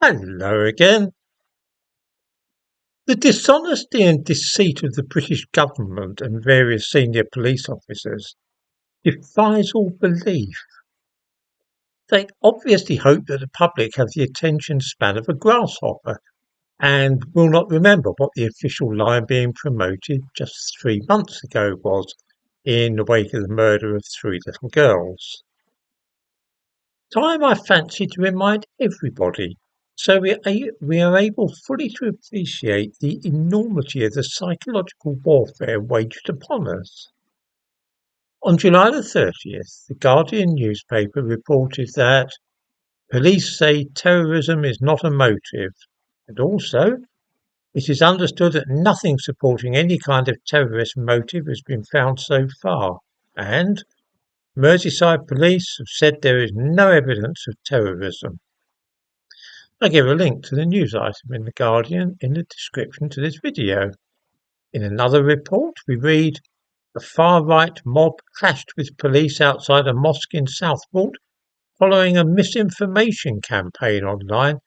Hello again. The dishonesty and deceit of the British government and various senior police officers defies all belief. They obviously hope that the public have the attention span of a grasshopper and will not remember what the official line being promoted just 3 months ago was in the wake of the murder of 3 little girls. Time, I fancy, to remind everybody so we are able fully to appreciate the enormity of the psychological warfare waged upon us. On July the 30th, the Guardian newspaper reported that police say terrorism is not a motive, and also it is understood that nothing supporting any kind of terrorist motive has been found so far, and Merseyside police have said there is no evidence of terrorism. I give a link to the news item in The Guardian in the description to this video. In another report we read, a far-right mob clashed with police outside a mosque in Southport following a misinformation campaign online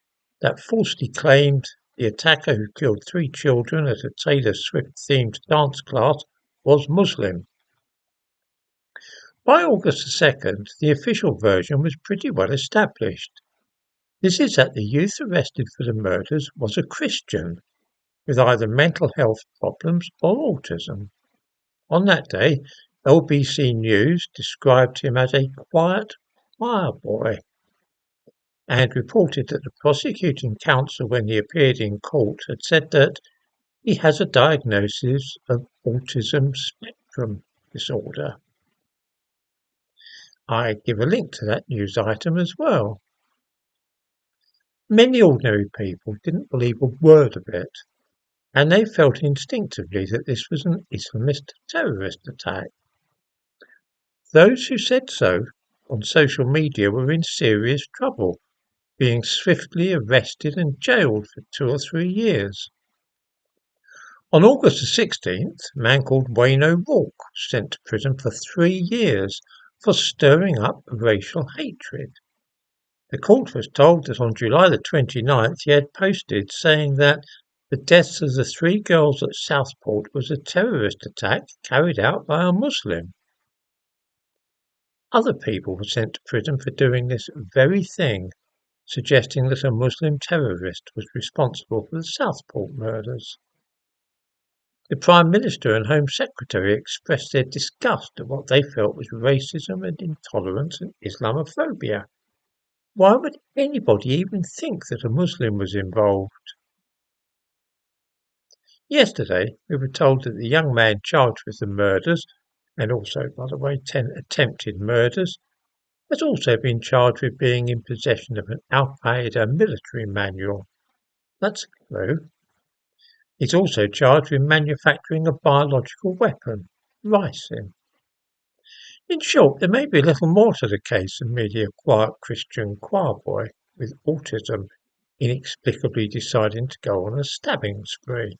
that falsely claimed the attacker who killed 3 children at a Taylor Swift-themed dance class was Muslim. By August 2nd, the official version was pretty well established. This is that the youth arrested for the murders was a Christian with either mental health problems or autism. On that day, LBC News described him as a quiet choir boy and reported that the prosecuting counsel, when he appeared in court, had said that he has a diagnosis of autism spectrum disorder. I give a link to that news item as well. Many ordinary people didn't believe a word of it, and they felt instinctively that this was an Islamist terrorist attack. Those who said so on social media were in serious trouble, being swiftly arrested and jailed for 2 or 3 years. On August the 16th, a man called Wayne O'Rourke was sent to prison for 3 years for stirring up racial hatred. The court was told that on July the 29th he had posted saying that the deaths of the 3 girls at Southport was a terrorist attack carried out by a Muslim. Other people were sent to prison for doing this very thing, suggesting that a Muslim terrorist was responsible for the Southport murders. The Prime Minister and Home Secretary expressed their disgust at what they felt was racism and intolerance and Islamophobia. Why would anybody even think that a Muslim was involved? Yesterday, we were told that the young man charged with the murders, and also, by the way, 10 attempted murders, has also been charged with being in possession of an Al-Qaeda military manual. That's a clue. He's also charged with manufacturing a biological weapon, ricin. In short, there may be a little more to the case than merely a quiet Christian choir boy with autism inexplicably deciding to go on a stabbing spree.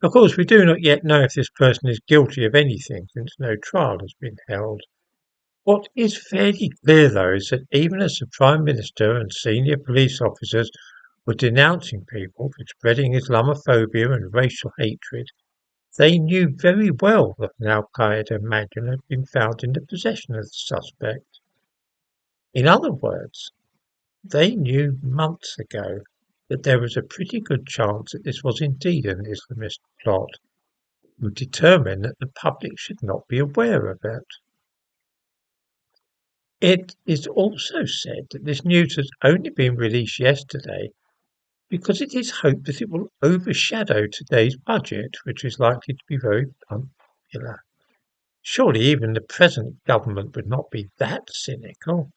Of course, we do not yet know if this person is guilty of anything, since no trial has been held. What is fairly clear, though, is that even as the Prime Minister and senior police officers were denouncing people for spreading Islamophobia and racial hatred, they knew very well that an Al-Qaeda manual had been found in the possession of the suspect. In other words, they knew months ago that there was a pretty good chance that this was indeed an Islamist plot, who determined that the public should not be aware of it. It is also said that this news has only been released yesterday because it is hoped that it will overshadow today's budget, which is likely to be very unpopular. Surely even the present government would not be that cynical.